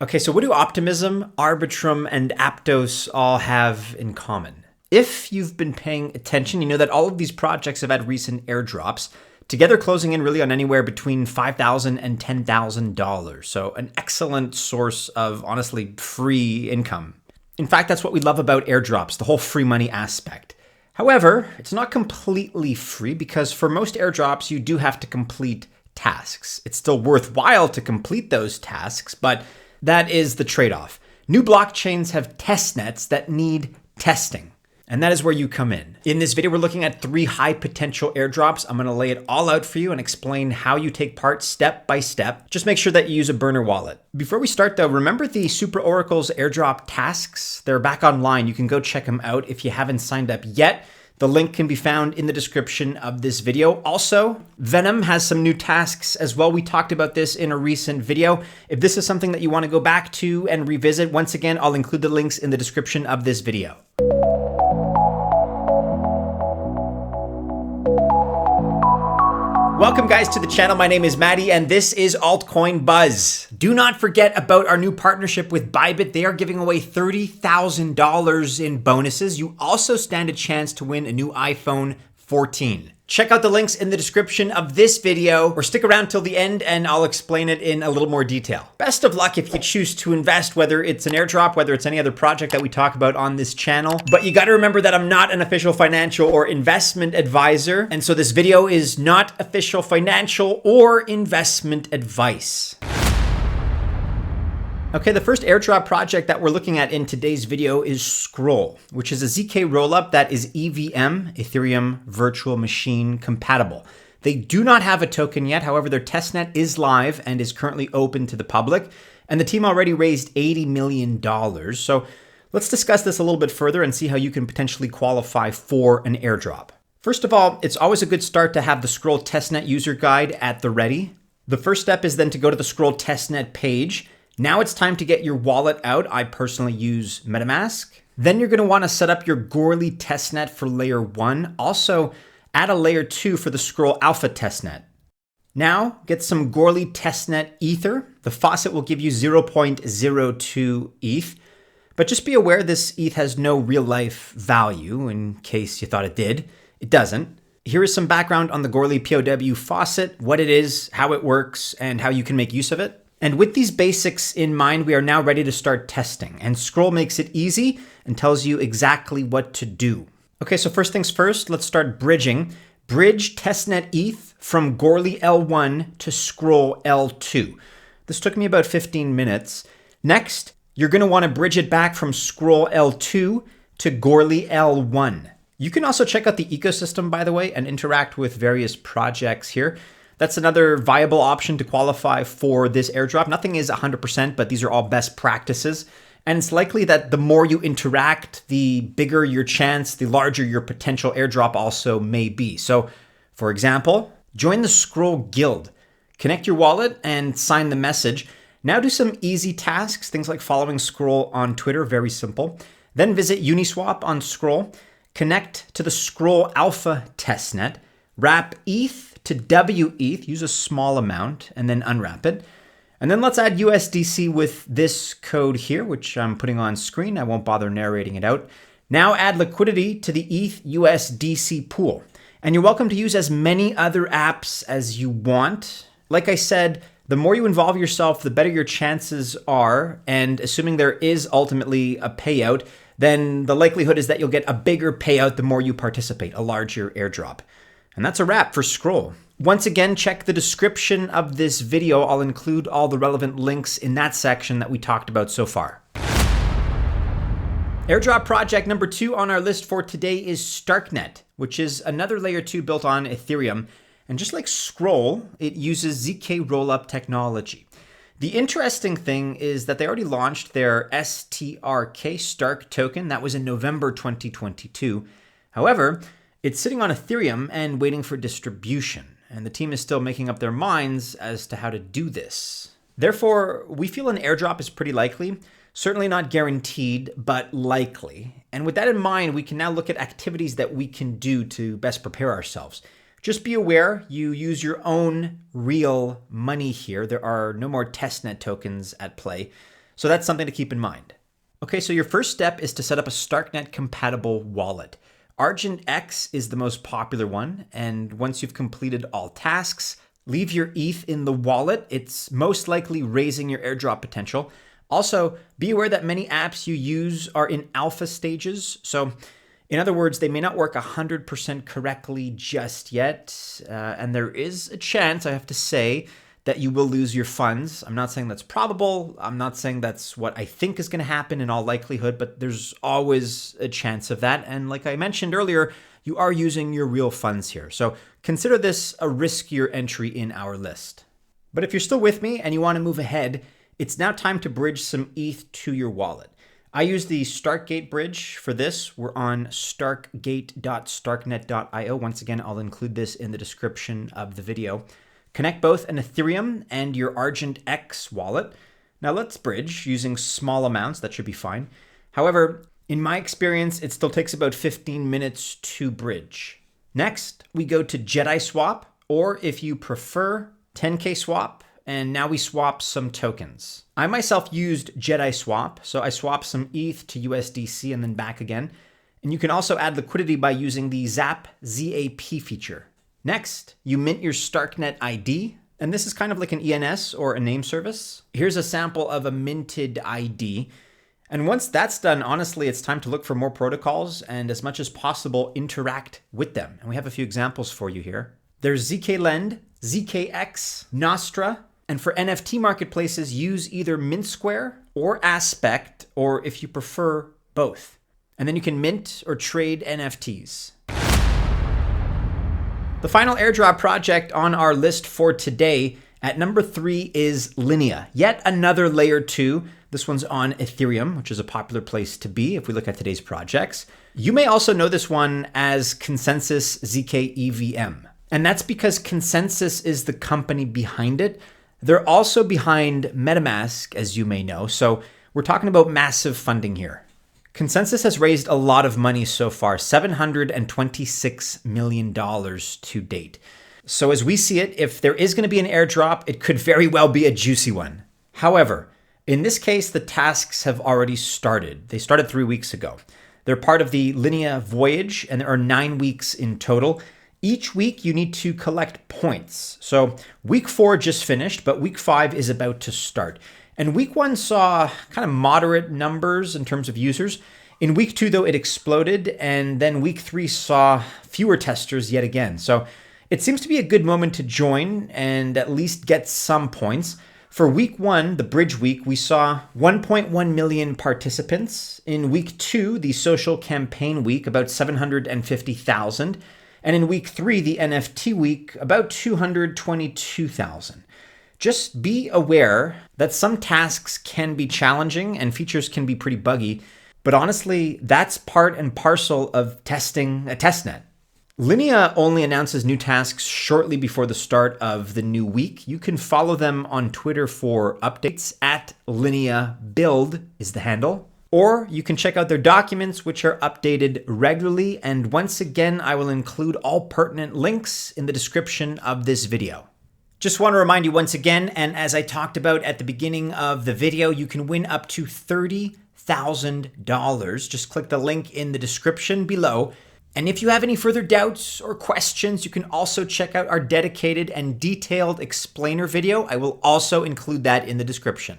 Okay, so what do Optimism, Arbitrum, and Aptos all have in common? If you've been paying attention, you know that all of these projects have had recent airdrops, together closing in really on anywhere between $5,000 and $10,000. So an excellent source of, honestly, free income. In fact, that's what we love about airdrops, the whole free money aspect. However, it's not completely free because for most airdrops, you do have to complete tasks. It's still worthwhile to complete those tasks, but that is the trade-off. New blockchains have testnets that need testing, and that is where you come in. In this video, we're looking at 3 high potential airdrops. I'm gonna lay it all out for you and explain how you take part step by step. Just make sure that you use a burner wallet. Before we start though, remember the Super Oracle's airdrop tasks? They're back online. You can go check them out if you haven't signed up yet. The link can be found in the description of this video. Also, Venom has some new tasks as well. We talked about this in a recent video. If this is something that you want to go back to and revisit, once again, I'll include the links in the description of this video. Welcome guys to the channel. My name is Maddie and this is Altcoin Buzz. Do not forget about our new partnership with Bybit. They are giving away $30,000 in bonuses. You also stand a chance to win a new iPhone 14. Check out the links in the description of this video or stick around till the end and I'll explain it in a little more detail. Best of luck if you choose to invest, whether it's an airdrop, whether it's any other project that we talk about on this channel. But you got to remember that I'm not an official financial or investment advisor. And so this video is not official financial or investment advice. Okay, the first airdrop project that we're looking at in today's video is Scroll, which is a ZK rollup that is EVM, Ethereum Virtual Machine compatible. They do not have a token yet. However, their testnet is live and is currently open to the public. And the team already raised $80 million. So let's discuss this a little bit further and see how you can potentially qualify for an airdrop. First of all, it's always a good start to have the Scroll testnet user guide at the ready. The first step is then to go to the Scroll testnet page. Now it's time to get your wallet out. I personally use MetaMask. Then you're going to want to set up your Goerli testnet for layer 1. Also, add a layer 2 for the Scroll Alpha testnet. Now, get some Goerli testnet Ether. The faucet will give you 0.02 ETH. But just be aware this ETH has no real-life value in case you thought it did. It doesn't. Here is some background on the Goerli POW faucet, what it is, how it works, and how you can make use of it. And with these basics in mind, we are now ready to start testing. And Scroll makes it easy and tells you exactly what to do. Okay, so first things first, let's start bridging. Bridge testnet ETH from Goerli L1 to Scroll L2. This took me about 15 minutes. Next, you're going to want to bridge it back from Scroll L2 to Goerli L1. You can also check out the ecosystem, by the way, and interact with various projects here. That's another viable option to qualify for this airdrop. Nothing is 100%, but these are all best practices. And it's likely that the more you interact, the bigger your chance, the larger your potential airdrop also may be. So, for example, join the Scroll Guild. Connect your wallet and sign the message. Now do some easy tasks, things like following Scroll on Twitter, very simple. Then visit Uniswap on Scroll. Connect to the Scroll Alpha testnet. Wrap ETH to WETH, use a small amount, and then unwrap it. And then let's add USDC with this code here, which I'm putting on screen. I won't bother narrating it out. Now add liquidity to the ETH USDC pool. And you're welcome to use as many other apps as you want. Like I said, the more you involve yourself, the better your chances are. And assuming there is ultimately a payout, then the likelihood is that you'll get a bigger payout the more you participate, a larger airdrop. And that's a wrap for Scroll. Once again, check the description of this video. I'll include all the relevant links in that section that we talked about so far. Airdrop project number 2 on our list for today is Starknet, which is another layer 2 built on Ethereum. And just like Scroll, it uses ZK rollup technology. The interesting thing is that they already launched their STRK Stark token. That was in November 2022. However, it's sitting on Ethereum and waiting for distribution, and the team is still making up their minds as to how to do this. Therefore, we feel an airdrop is pretty likely, certainly not guaranteed, but likely. And with that in mind, we can now look at activities that we can do to best prepare ourselves. Just be aware you use your own real money here. There are no more testnet tokens at play. So that's something to keep in mind. Okay, so your first step is to set up a Starknet compatible wallet. ArgentX is the most popular one, and once you've completed all tasks, leave your ETH in the wallet. It's most likely raising your airdrop potential. Also, be aware that many apps you use are in alpha stages. So in other words, they may not work 100% correctly just yet. And there is a chance, I have to say, that you will lose your funds. I'm not saying that's probable. I'm not saying that's what I think is going to happen in all likelihood, but there's always a chance of that. And like I mentioned earlier, you are using your real funds here. So consider this a riskier entry in our list. But if you're still with me and you want to move ahead, it's now time to bridge some ETH to your wallet. I use the Starkgate bridge for this. We're on starkgate.starknet.io. Once again, I'll include this in the description of the video. Connect both an Ethereum and your ArgentX wallet. Now let's bridge using small amounts. That should be fine. However, in my experience, it still takes about 15 minutes to bridge. Next, we go to Jedi Swap, or if you prefer, 10K Swap. And now we swap some tokens. I myself used Jedi Swap, so I swapped some ETH to USDC and then back again. And you can also add liquidity by using the ZAP feature. Next, you mint your Starknet ID, and this is kind of like an ENS or a name service. Here's a sample of a minted ID. And once that's done, honestly, it's time to look for more protocols and as much as possible interact with them. And we have a few examples for you here. There's zkLend, zkX, Nostra, and for NFT marketplaces, use either Mint Square or Aspect, or if you prefer, both. And then you can mint or trade NFTs. The final airdrop project on our list for today at number 3 is Linea, yet another layer 2. This one's on Ethereum, which is a popular place to be if we look at today's projects. You may also know this one as Consensus zkEVM. And that's because Consensus is the company behind it. They're also behind MetaMask, as you may know. So we're talking about massive funding here. Consensus has raised a lot of money so far, $726 million to date. So as we see it, if there is going to be an airdrop, it could very well be a juicy one. However, in this case, the tasks have already started. They started 3 weeks ago. They're part of the Linea voyage, and there are 9 weeks in total. Each week, you need to collect points. So week 4 just finished, but week 5 is about to start. And week 1 saw kind of moderate numbers in terms of users. In week 2, though, it exploded. And then week 3 saw fewer testers yet again. So it seems to be a good moment to join and at least get some points. For week 1, the bridge week, we saw 1.1 million participants. In week 2, the social campaign week, about 750,000. And in week 3, the NFT week, about 222,000. Just be aware that some tasks can be challenging and features can be pretty buggy, but honestly, that's part and parcel of testing a testnet. Linea only announces new tasks shortly before the start of the new week. You can follow them on Twitter for updates at Linea Build is the handle. Or you can check out their documents, which are updated regularly. And once again, I will include all pertinent links in the description of this video. Just want to remind you once again, and as I talked about at the beginning of the video, you can win up to $30,000. Just click the link in the description below. And if you have any further doubts or questions, you can also check out our dedicated and detailed explainer video. I will also include that in the description.